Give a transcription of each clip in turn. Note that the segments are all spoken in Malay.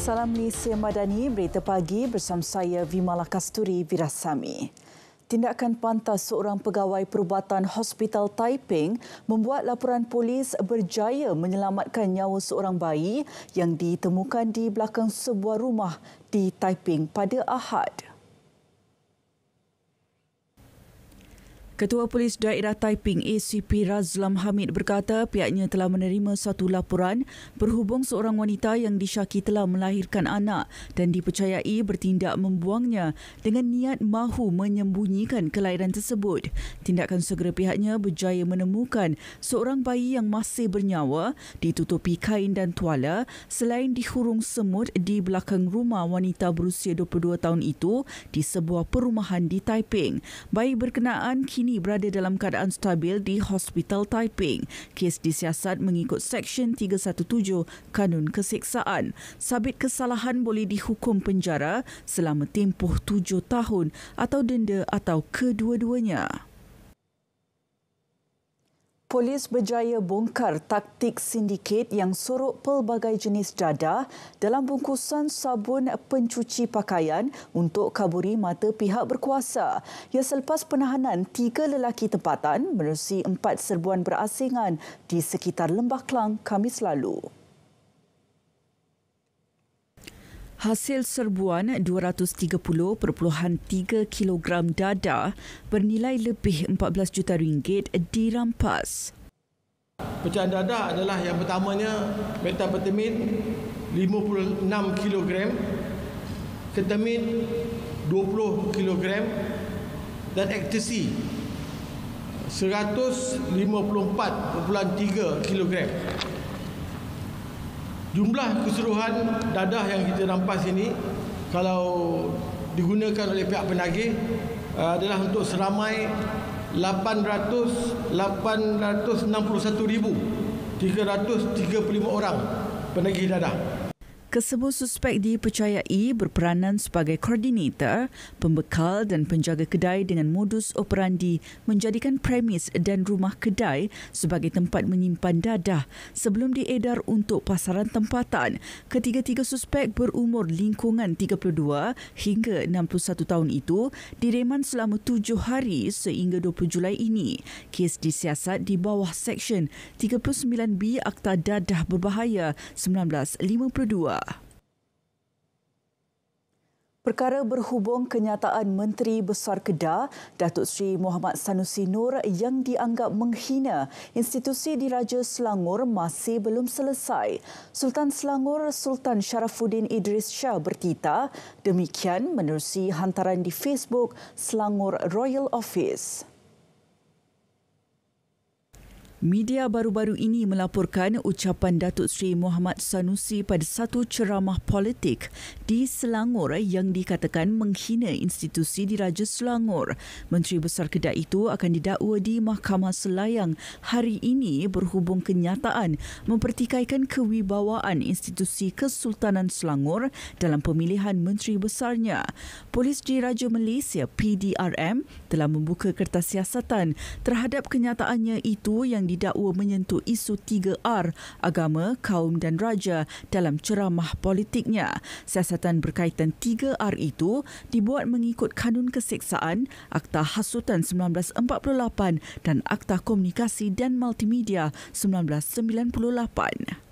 Salam Malaysia Madani, berita pagi bersama saya Vimala Kasturi Virasami. Tindakan pantas seorang pegawai perubatan Hospital Taiping membuat laporan polis berjaya menyelamatkan nyawa seorang bayi yang ditemukan di belakang sebuah rumah di Taiping pada Ahad. Ketua Polis Daerah Taiping ACP Razlam Hamid berkata pihaknya telah menerima satu laporan berhubung seorang wanita yang disyaki telah melahirkan anak dan dipercayai bertindak membuangnya dengan niat mahu menyembunyikan kelahiran tersebut. Tindakan segera pihaknya berjaya menemukan seorang bayi yang masih bernyawa ditutupi kain dan tuala selain dihurung semut di belakang rumah wanita berusia 22 tahun itu di sebuah perumahan di Taiping. Bayi berkenaan kini berada dalam keadaan stabil di Hospital Taiping. Kes disiasat mengikut Seksyen 317 Kanun Keseksaan. Sabit kesalahan boleh dihukum penjara selama tempoh 7 tahun atau denda atau kedua-duanya. Polis berjaya bongkar taktik sindiket yang sorok pelbagai jenis dadah dalam bungkusan sabun pencuci pakaian untuk kaburi mata pihak berkuasa. Ia selepas penahanan 3 lelaki tempatan menerusi 4 serbuan berasingan di sekitar Lembah Klang Khamis lalu. Hasil serbuan 230.3 kilogram dadah bernilai lebih 14 juta ringgit dirampas. Pecahan dadah adalah yang pertamanya methamphetamine 56 kilogram, ketamin 20 kilogram dan ecstasy 154.3 kilogram. Jumlah keseluruhan dadah yang kita rampas ini kalau digunakan oleh pihak penagih adalah untuk seramai 861,335 orang penagih dadah. Kesemua suspek dipercayai berperanan sebagai koordinator, pembekal dan penjaga kedai dengan modus operandi menjadikan premis dan rumah kedai sebagai tempat menyimpan dadah sebelum diedar untuk pasaran tempatan. Ketiga-tiga suspek berumur lingkungan 32 hingga 61 tahun itu direman selama 7 hari sehingga 20 Julai ini. Kes disiasat di bawah Seksyen 39B Akta Dadah Berbahaya 1952. Perkara berhubung kenyataan Menteri Besar Kedah, Datuk Seri Mohamad Sanusi Nur yang dianggap menghina institusi Diraja Selangor masih belum selesai. Sultan Selangor Sultan Sharafuddin Idris Shah bertitah, demikian menerusi hantaran di Facebook Selangor Royal Office. Media baru-baru ini melaporkan ucapan Datuk Seri Mohamad Sanusi pada satu ceramah politik di Selangor yang dikatakan menghina institusi Diraja Selangor. Menteri Besar Kedah itu akan didakwa di Mahkamah Selayang hari ini berhubung kenyataan mempertikaikan kewibawaan institusi Kesultanan Selangor dalam pemilihan Menteri Besarnya. Polis Diraja Malaysia PDRM telah membuka kertas siasatan terhadap kenyataannya itu yang didakwa menyentuh isu 3R, agama, kaum dan raja dalam ceramah politiknya. Siasatan berkaitan 3R itu dibuat mengikut Kanun Keseksaan, Akta Hasutan 1948 dan Akta Komunikasi dan Multimedia 1998.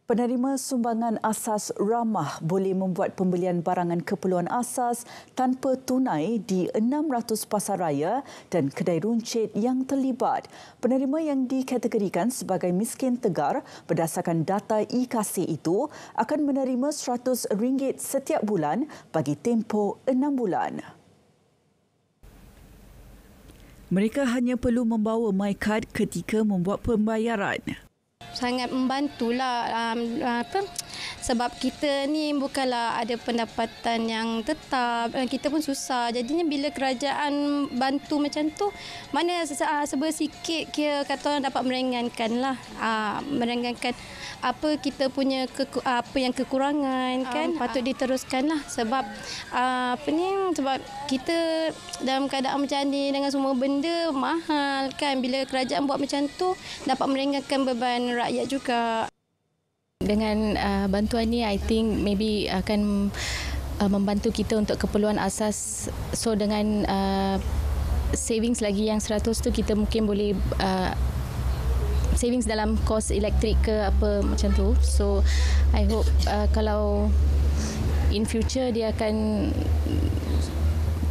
Penerima sumbangan asas ramah boleh membuat pembelian barangan keperluan asas tanpa tunai di 600 pasaraya dan kedai runcit yang terlibat. Penerima yang dikategorikan sebagai miskin tegar berdasarkan data IKASI itu akan menerima RM100 setiap bulan bagi tempoh 6 bulan. Mereka hanya perlu membawa MyCard ketika membuat pembayaran. Sangat membantulah sebab kita ni bukanlah ada pendapatan yang tetap, kita pun susah. Jadinya bila kerajaan bantu macam tu, mana sebersikit kira kata orang dapat meringankanlah, meringankan apa kita punya apa yang kekurangan kan, patut diteruskanlah sebab sebab kita dalam keadaan macam ni dengan semua benda mahal kan. Bila kerajaan buat macam tu dapat meringankan beban rakyat juga. Dengan bantuan ni, I think maybe akan membantu kita untuk keperluan asas. So dengan savings lagi yang 100 tu, kita mungkin boleh savings dalam kos elektrik ke apa macam tu. So I hope kalau in future dia akan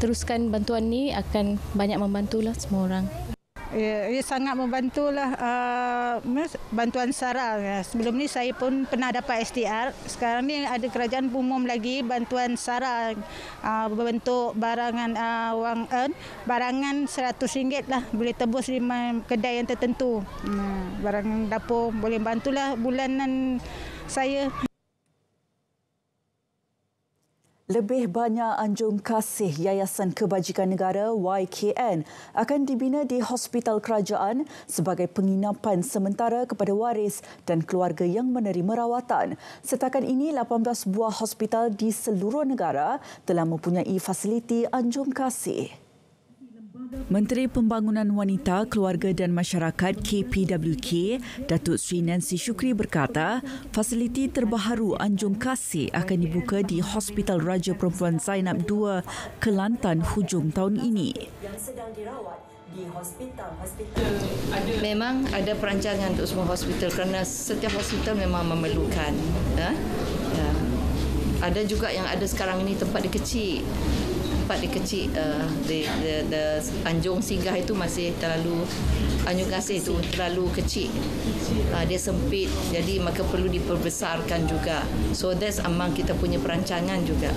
teruskan bantuan ni, akan banyak membantulah semua orang. Ia sangat membantulah bantuan SARA. Sebelum ni saya pun pernah dapat STR. Sekarang ni ada kerajaan umum lagi bantuan SARA berbentuk barangan wang barangan RM100 lah, boleh tebus 5 kedai yang tertentu. Barangan dapur boleh bantulah bulanan saya. Lebih banyak anjung kasih Yayasan Kebajikan Negara YKN akan dibina di hospital kerajaan sebagai penginapan sementara kepada waris dan keluarga yang menerima rawatan. Setakat ini, 18 buah hospital di seluruh negara telah mempunyai fasiliti anjung kasih. Menteri Pembangunan Wanita, Keluarga dan Masyarakat KPWK, Datuk Seri Nancy Shukri berkata, fasiliti terbaharu anjung kasih akan dibuka di Hospital Raja Perempuan Zainab II, Kelantan hujung tahun ini. Memang ada perancangan untuk semua hospital kerana setiap hospital memang memerlukan. Ada juga yang ada sekarang ini tempat dia kecil. Anjung singgah itu masih terlalu, anjung kasih itu terlalu kecil. Dia sempit, jadi maka perlu diperbesarkan juga. So that's among kita punya perancangan juga.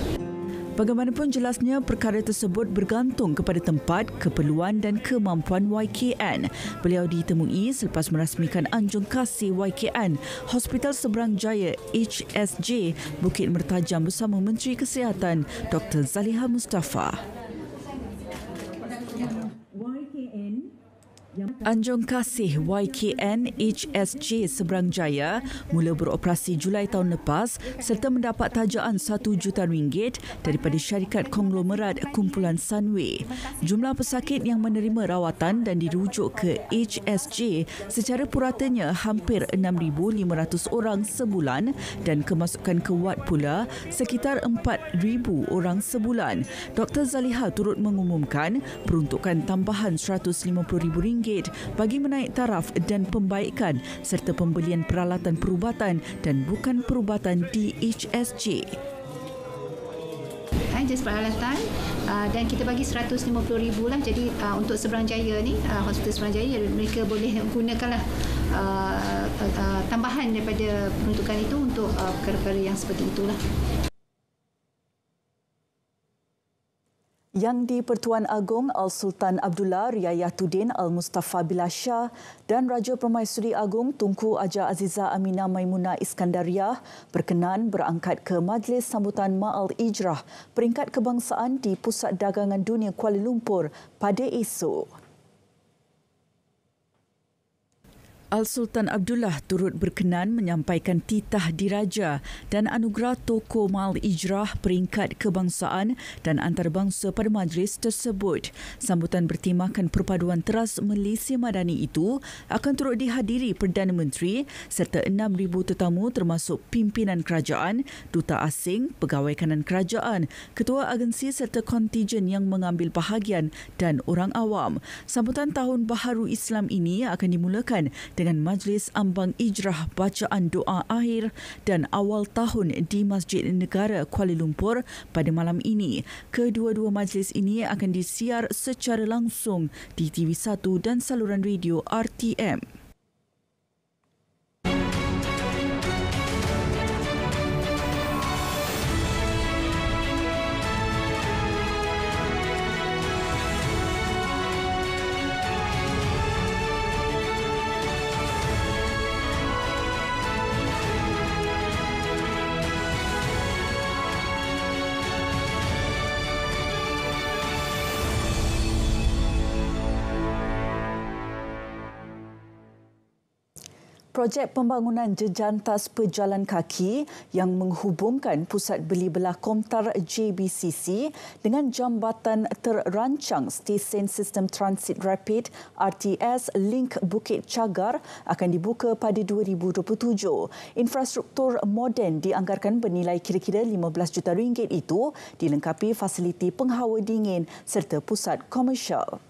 Bagaimanapun jelasnya, perkara tersebut bergantung kepada tempat, keperluan dan kemampuan YKN. Beliau ditemui selepas merasmikan anjung kasih YKN, Hospital Seberang Jaya HSJ Bukit Mertajam bersama Menteri Kesihatan Dr. Zaliha Mustafa. Anjung kasih YKN HSJ Seberang Jaya mula beroperasi Julai tahun lepas serta mendapat tajaan RM1 juta daripada syarikat konglomerat kumpulan Sunway. Jumlah pesakit yang menerima rawatan dan dirujuk ke HSJ secara puratanya hampir 6,500 orang sebulan dan kemasukan ke wad pula sekitar 4,000 orang sebulan. Dr. Zaliha turut mengumumkan peruntukan tambahan RM150,000 bagi menaik taraf dan pembaikan serta pembelian peralatan perubatan dan bukan perubatan di HSJ. Jenis peralatan dan kita bagi RM150,000 lah. Jadi untuk Seberang Jaya ni, Hospital Seberang Jaya, mereka boleh gunakanlah tambahan daripada peruntukan itu untuk perkara-perkara yang seperti itulah. Yang di-Pertuan Agong Al-Sultan Abdullah Riayatuddin Al-Mustafa Billah Shah dan Raja Permaisuri Agong Tunku Haja Azizah Aminah Maimunah Iskandariah berkenan berangkat ke Majlis Sambutan Ma'al Ijrah Peringkat Kebangsaan di Pusat Dagangan Dunia Kuala Lumpur pada esok. Al-Sultan Abdullah turut berkenan menyampaikan titah diraja dan anugerah Tokoh Ma'al Ijrah Peringkat Kebangsaan dan Antarabangsa pada majlis tersebut. Sambutan bertemakan perpaduan teras Malaysia Madani itu akan turut dihadiri Perdana Menteri serta 6,000 tetamu termasuk pimpinan kerajaan, duta asing, pegawai kanan kerajaan, ketua agensi serta kontijen yang mengambil bahagian dan orang awam. Sambutan Tahun Baharu Islam ini akan dimulakan dengan Majlis Ambang Ijrah bacaan doa akhir dan awal tahun di Masjid Negara Kuala Lumpur pada malam ini. Kedua-dua majlis ini akan disiar secara langsung di TV1 dan saluran radio RTM. Projek pembangunan jejantas pejalan kaki yang menghubungkan Pusat Beli Belah Komtar JBCC dengan jambatan terancang Stesen Sistem Transit Rapid RTS Link Bukit Cagar akan dibuka pada 2027. Infrastruktur moden dianggarkan bernilai kira-kira RM15 juta itu dilengkapi fasiliti penghawa dingin serta pusat komersial.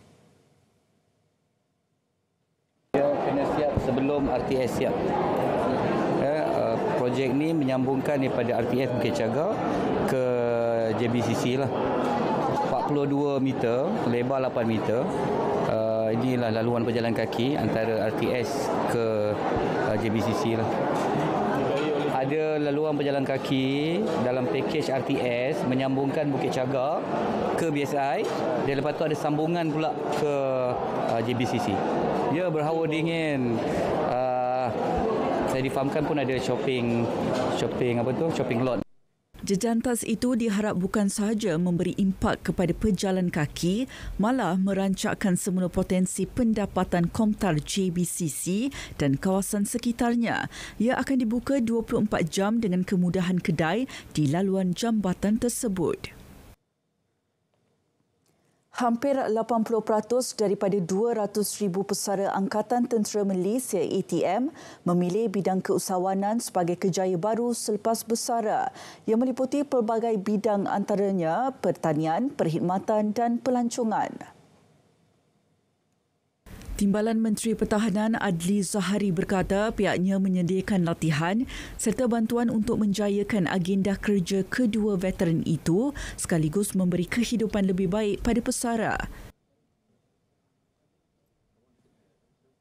Kena siap sebelum RTS siap. Projek ni menyambungkan daripada RTS Bukit Cagar ke JBCC lah. 42 meter, lebar 8 meter. Inilah laluan pejalan kaki antara RTS ke JBCC lah. Ada laluan pejalan kaki dalam pakej RTS menyambungkan Bukit Cagar ke BSI dan lepas tu ada sambungan pula ke JBCC. Dia berhawa dingin. Saya difahamkan pun ada shopping lot. Jejantas itu diharap bukan sahaja memberi impak kepada pejalan kaki, malah merancakkan semula potensi pendapatan Komtar JBCC dan kawasan sekitarnya. Ia akan dibuka 24 jam dengan kemudahan kedai di laluan jambatan tersebut. Hampir 80% daripada 200,000 pesara Angkatan Tentera Malaysia ATM memilih bidang keusahawanan sebagai kerjaya baru selepas bersara. Ia meliputi pelbagai bidang antaranya pertanian, perkhidmatan dan pelancongan. Timbalan Menteri Pertahanan Adli Zahari berkata pihaknya menyediakan latihan serta bantuan untuk menjayakan agenda kerja kedua veteran itu sekaligus memberi kehidupan lebih baik pada pesara.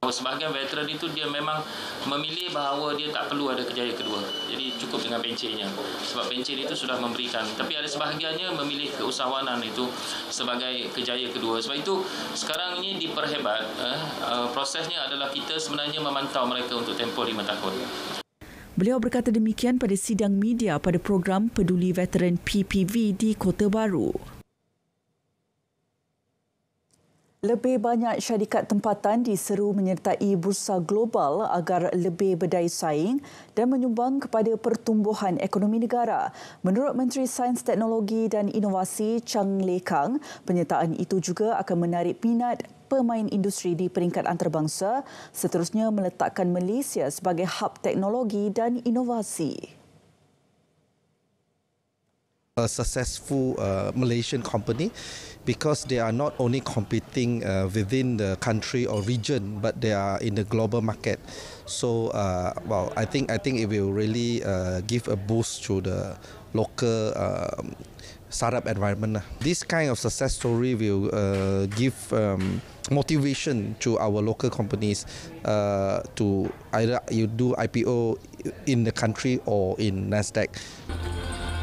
Sebahagian veteran itu dia memang memilih bahawa dia tak perlu ada kerjaya kedua. Jadi cukup dengan pencennya. Sebab pencen itu sudah memberikan. Tapi ada sebahagiannya memilih keusahawanan itu sebagai kerjaya kedua. Sebab itu sekarang ini diperhebat. Prosesnya adalah kita sebenarnya memantau mereka untuk tempoh 5 tahun. Beliau berkata demikian pada sidang media pada program Peduli Veteran PPV di Kota Baru. Lebih banyak syarikat tempatan diseru menyertai bursa global agar lebih berdaya saing dan menyumbang kepada pertumbuhan ekonomi negara. Menurut Menteri Sains, Teknologi dan Inovasi Chang Leh Kang, penyertaan itu juga akan menarik minat pemain industri di peringkat antarabangsa, seterusnya meletakkan Malaysia sebagai hub teknologi dan inovasi. A successful Malaysian company because they are not only competing within the country or region, but they are in the global market. So, I think it will really give a boost to the local startup environment. This kind of success story will give motivation to our local companies to either you do IPO in the country or in Nasdaq.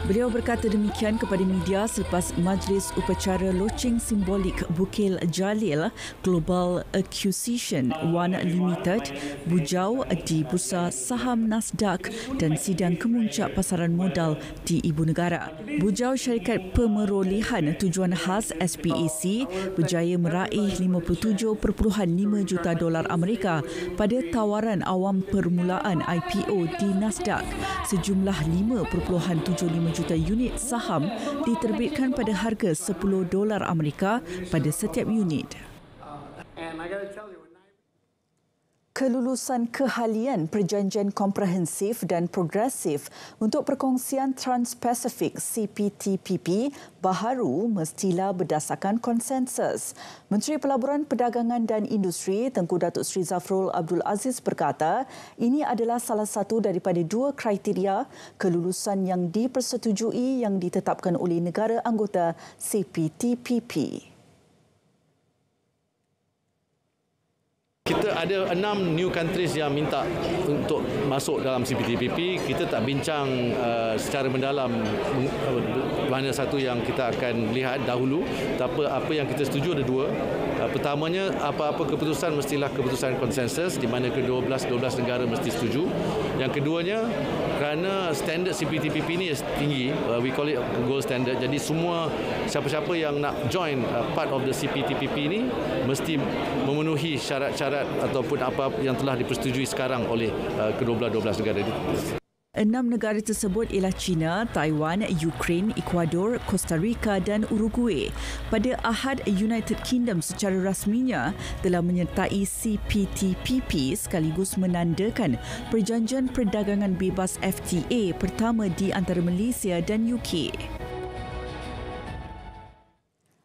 Beliau berkata demikian kepada media selepas Majlis Upacara Loceng Simbolik Bukil Jalil Global Acquisition One Limited bujau di Bursa Saham Nasdaq dan sidang kemuncak pasaran modal di Ibu Negara. Bujau syarikat pemerolehan tujuan khas SPAC berjaya meraih $57.5 juta Amerika pada tawaran awam permulaan IPO di Nasdaq. Sejumlah $5.75 juta unit saham diterbitkan pada harga $10 Amerika pada setiap unit. Kelulusan kehalian Perjanjian Komprehensif dan Progresif untuk Perkongsian Trans-Pasifik CPTPP baharu mestilah berdasarkan konsensus. Menteri Pelaburan Perdagangan dan Industri Tengku Datuk Seri Zafrul Abdul Aziz berkata ini adalah salah satu daripada 2 kriteria kelulusan yang dipersetujui yang ditetapkan oleh negara anggota CPTPP. Kita ada 6 new countries yang minta untuk masuk dalam CPTPP. Kita tak bincang secara mendalam mana satu yang kita akan lihat dahulu. Tapi apa yang kita setuju ada 2. Pertamanya, apa-apa keputusan mestilah keputusan konsensus di mana ke-12 negara mesti setuju. Yang keduanya, kerana standard CPTPP ni tinggi, we call it gold standard. Jadi semua siapa-siapa yang nak join part of the CPTPP ni mesti memenuhi syarat-syarat ataupun apa yang telah dipersetujui sekarang oleh kedua-belah 12 negara itu. 6 negara tersebut ialah China, Taiwan, Ukraine, Ecuador, Costa Rica dan Uruguay. Pada Ahad, United Kingdom secara rasminya telah menyertai CPTPP sekaligus menandakan Perjanjian Perdagangan Bebas FTA pertama di antara Malaysia dan UK.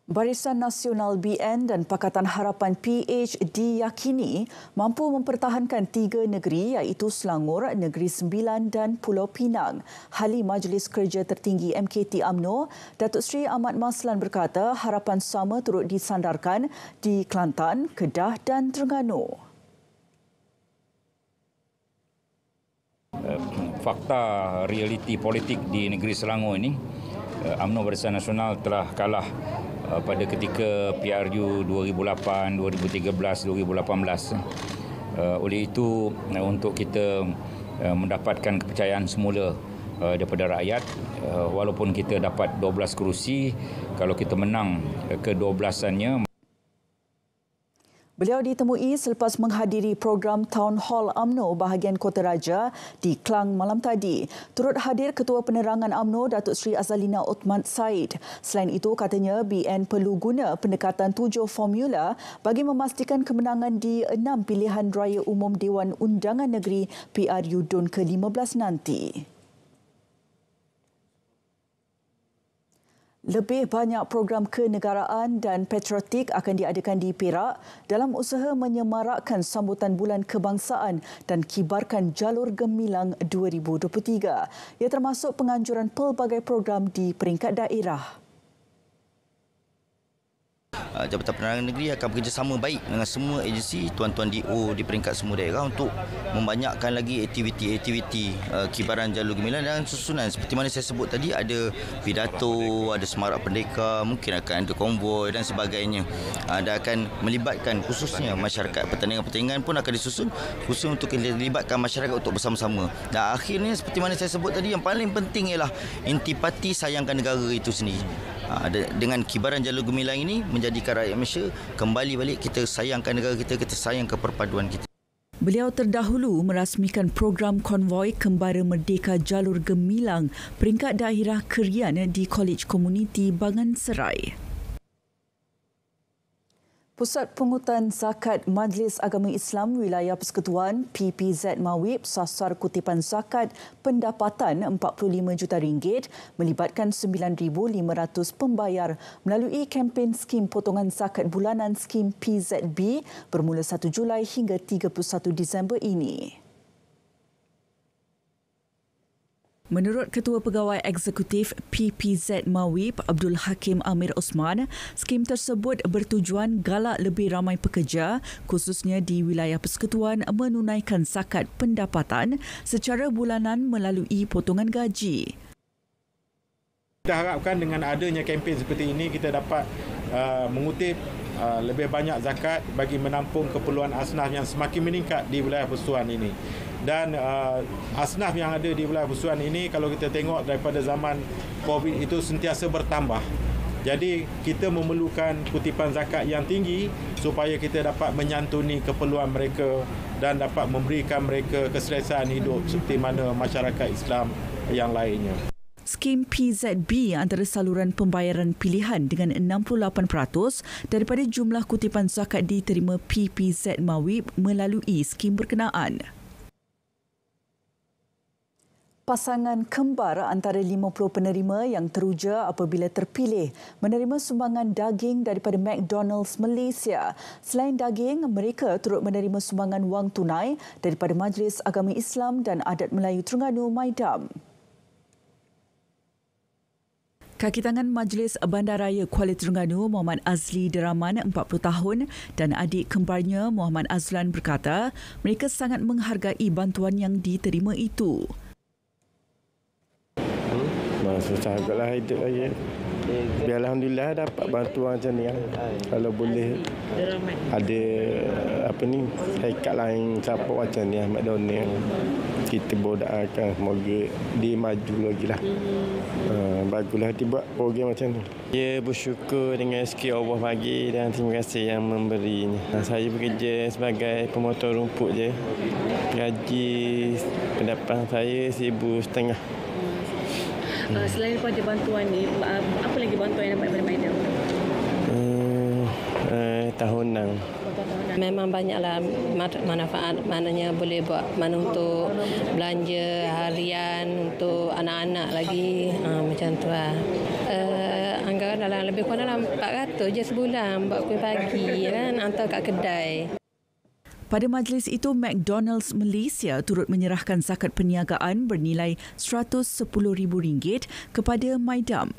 Barisan Nasional BN dan Pakatan Harapan PH diyakini mampu mempertahankan 3 negeri iaitu Selangor, Negeri Sembilan dan Pulau Pinang. Ahli Majlis Kerja Tertinggi MKT UMNO, Datuk Seri Ahmad Maslan berkata harapan sama turut disandarkan di Kelantan, Kedah dan Terengganu. Fakta realiti politik di negeri Selangor ini, UMNO Barisan Nasional telah kalah pada ketika PRU 2008, 2013, 2018. Oleh itu, untuk kita mendapatkan kepercayaan semula daripada rakyat, walaupun kita dapat 12 kerusi, kalau kita menang ke-12-annya. Beliau ditemui selepas menghadiri program Town Hall UMNO bahagian Kota Raja di Klang malam tadi. Turut hadir Ketua Penerangan UMNO Datuk Seri Azalina Othman Said. Selain itu, katanya BN perlu guna pendekatan 7 formula bagi memastikan kemenangan di 6 pilihan raya umum Dewan Undangan Negeri PRU DUN ke-15 nanti. Lebih banyak program kenegaraan dan patriotik akan diadakan di Perak dalam usaha menyemarakkan sambutan Bulan Kebangsaan dan kibarkan Jalur Gemilang 2023. Ia termasuk penganjuran pelbagai program di peringkat daerah. Jabatan Penerangan Negeri akan bekerjasama baik dengan semua agensi, tuan-tuan DO di peringkat semua daerah untuk membanyakkan lagi aktiviti-aktiviti kibaran Jalur Gemilang dan susunan. Seperti mana saya sebut tadi, ada pidato, ada semarak pendekar, mungkin akan ada konvoi dan sebagainya. Dan akan melibatkan khususnya masyarakat. Pertandingan-pertandingan pun akan disusun khusus untuk melibatkan masyarakat untuk bersama-sama. Dan akhirnya seperti mana saya sebut tadi, yang paling penting ialah intipati sayangkan negara itu sendiri. Dengan kibaran Jalur Gemilang ini menjadikan rakyat Malaysia kembali balik kita sayangkan negara kita, kita sayang keperpaduan kita. Beliau terdahulu merasmikan program konvoi Kembara Merdeka Jalur Gemilang peringkat daerah Kerian di Kolej Komuniti Banganserai. Pusat Pungutan Zakat Majlis Agama Islam Wilayah Persekutuan PPZ Mawib sasar kutipan zakat pendapatan RM45 juta melibatkan 9,500 pembayar melalui kempen skim potongan zakat bulanan skim PZB bermula 1 Julai hingga 31 Disember ini. Menurut Ketua Pegawai Eksekutif PPZ Mawib Abdul Hakim Amir Osman, skim tersebut bertujuan galak lebih ramai pekerja, khususnya di wilayah persekutuan, menunaikan zakat pendapatan secara bulanan melalui potongan gaji. Kita harapkan dengan adanya kempen seperti ini, kita dapat mengutip lebih banyak zakat bagi menampung keperluan asnaf yang semakin meningkat di wilayah persekutuan ini. Dan asnaf yang ada di wilayah persekutuan ini, kalau kita tengok daripada zaman COVID itu sentiasa bertambah. Jadi kita memerlukan kutipan zakat yang tinggi supaya kita dapat menyantuni keperluan mereka dan dapat memberikan mereka keselesaan hidup seperti mana masyarakat Islam yang lainnya. Skim PZB antara saluran pembayaran pilihan dengan 68% daripada jumlah kutipan zakat diterima PPZ Mawib melalui skim berkenaan. Pasangan kembar antara 50 penerima yang teruja apabila terpilih menerima sumbangan daging daripada McDonald's Malaysia. Selain daging, mereka turut menerima sumbangan wang tunai daripada Majlis Agama Islam dan Adat Melayu Terengganu Maidam. Kaki tangan Majlis Bandaraya Kuala Terengganu Muhammad Azli Deraman 40 tahun dan adik kembarnya Muhammad Azlan berkata mereka sangat menghargai bantuan yang diterima itu. Susah agaklah hidup lagi. Alhamdulillah dapat bantuan macam ni. Kalau boleh ada syarikat lain support macam ni, Ahmad Doni, kita doakan semoga dia maju lagi lah. Baguslah dia buat program macam ni. Saya bersyukur dengan rezeki Allah bagi dan terima kasih yang memberinya. Saya bekerja sebagai pemotong rumput je. Gaji pendapatan saya RM1,500. Selain daripada bantuan ni, apa lagi bantuan yang dapat daripada Maidam? Tahunan. Memang banyaklah manfaat, maknanya boleh buat untuk belanja harian untuk anak-anak lagi, macam tu lah. Anggaran dalam lebih kurang dalam 400 je sebulan buat kuih pagi kan, hantar kat kedai. Pada majlis itu, McDonald's Malaysia turut menyerahkan zakat perniagaan bernilai RM110,000 kepada Maidam.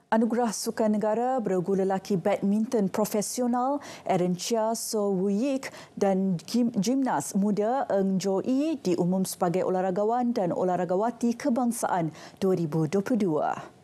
Anugerah Sukan Negara beregu lelaki badminton profesional Aaron Chia So Woo Yik dan gimnas muda Eng Jo Yi diumum sebagai olahragawan dan olahragawati kebangsaan 2022.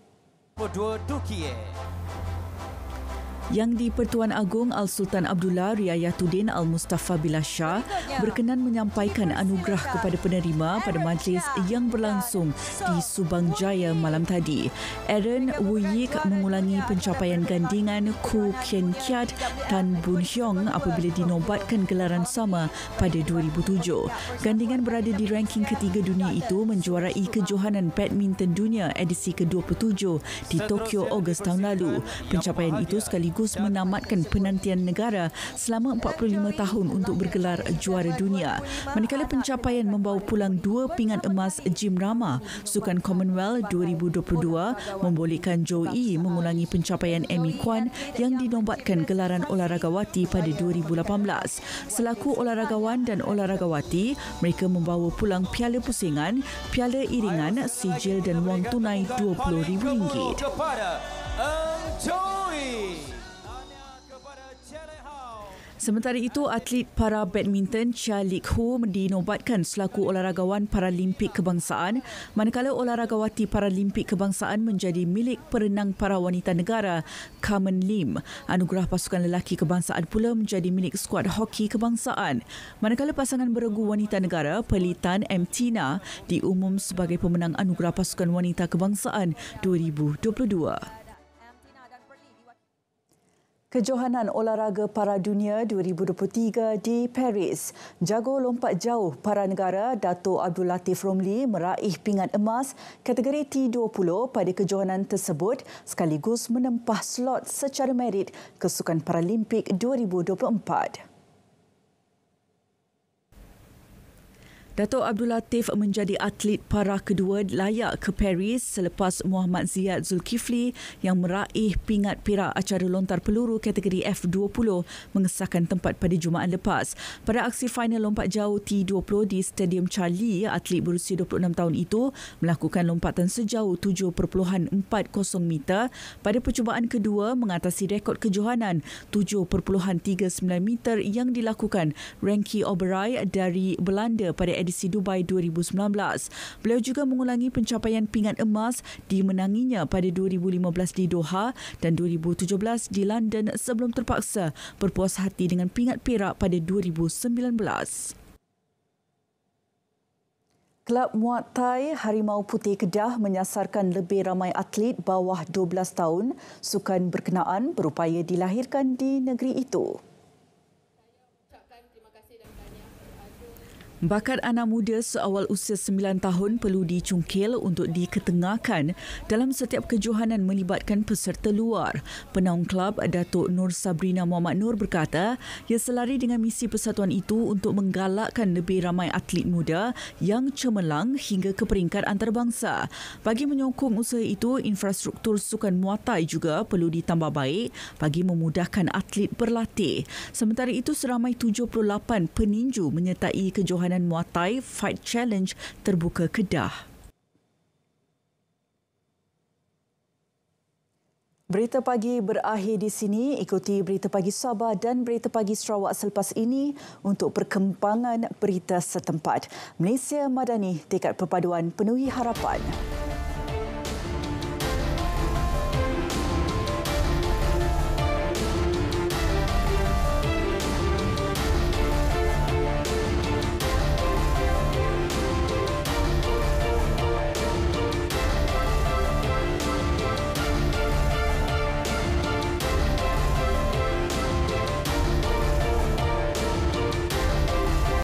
Yang di-Pertuan Agong Al-Sultan Abdullah Riayatuddin Al-Mustafa Billah Shah berkenan menyampaikan anugerah kepada penerima pada majlis yang berlangsung di Subang Jaya malam tadi. Aaron Woo Yik mengulangi pencapaian gandingan Khoo Kien Kiat Tan Boon Hiong apabila dinobatkan gelaran sama pada 2007. Gandingan berada di ranking ketiga dunia itu menjuarai kejohanan badminton dunia edisi ke-27 di Tokyo Ogos tahun lalu. Pencapaian itu sekaligus menamatkan penantian negara selama 45 tahun untuk bergelar juara dunia. Manakala pencapaian membawa pulang 2 pingat emas Jim Rama, Sukan Commonwealth 2022 membolehkan Jo Yi mengulangi pencapaian Amy Kwan yang dinobatkan gelaran olahragawati pada 2018. Selaku olahragawan dan olahragawati, mereka membawa pulang piala pusingan, piala iringan, sijil dan wang tunai RM20,000. Sementara itu, atlet para badminton Chia Lik Hu dinobatkan selaku olahragawan Paralimpik Kebangsaan, manakala olahragawati Paralimpik Kebangsaan menjadi milik perenang para wanita negara Carmen Lim. Anugerah pasukan lelaki kebangsaan pula menjadi milik skuad hoki kebangsaan. Manakala pasangan beregu wanita negara Pearly Tan M. Tina diumum sebagai pemenang anugerah pasukan wanita kebangsaan 2022. Kejohanan Olahraga Para Dunia 2023 di Paris. Jago lompat jauh para negara Dato' Abdul Latif Romli meraih pingat emas kategori T20 pada kejohanan tersebut sekaligus menempah slot secara merit ke Sukan Paralimpik 2024. Dato' Abdul Latif menjadi atlet para kedua layak ke Paris selepas Muhammad Ziyad Zulkifli yang meraih pingat perak acara lontar peluru kategori F20 mengesahkan tempat pada Jumaat lepas. Pada aksi final lompat jauh T20 di Stadium Charlie, atlet berusia 26 tahun itu melakukan lompatan sejauh 7.40 meter pada percubaan kedua mengatasi rekod kejohanan 7.39 meter yang dilakukan Renkie Oberoi dari Belanda pada edisi Dubai 2019. Beliau juga mengulangi pencapaian pingat emas dimenanginya pada 2015 di Doha dan 2017 di London sebelum terpaksa berpuas hati dengan pingat perak pada 2019. Kelab Muay Thai Harimau Putih Kedah menyasarkan lebih ramai atlet bawah 12 tahun sukan berkenaan berupaya dilahirkan di negeri itu. Bakat anak muda seawal usia 9 tahun perlu dicungkil untuk diketengahkan dalam setiap kejohanan melibatkan peserta luar. Penaung kelab Datuk Nur Sabrina Muhammad Nur berkata, ia selari dengan misi persatuan itu untuk menggalakkan lebih ramai atlet muda yang cemerlang hingga ke peringkat antarabangsa. Bagi menyokong usaha itu, infrastruktur sukan Muay Thai juga perlu ditambah baik bagi memudahkan atlet berlatih. Sementara itu, seramai 78 peninju menyertai kejohanan Muay Thai Fight Challenge terbuka Kedah. Berita pagi berakhir di sini. Ikuti Berita Pagi Sabah dan Berita Pagi Sarawak selepas ini untuk perkembangan berita setempat. Malaysia Madani, tekad perpaduan penuhi harapan.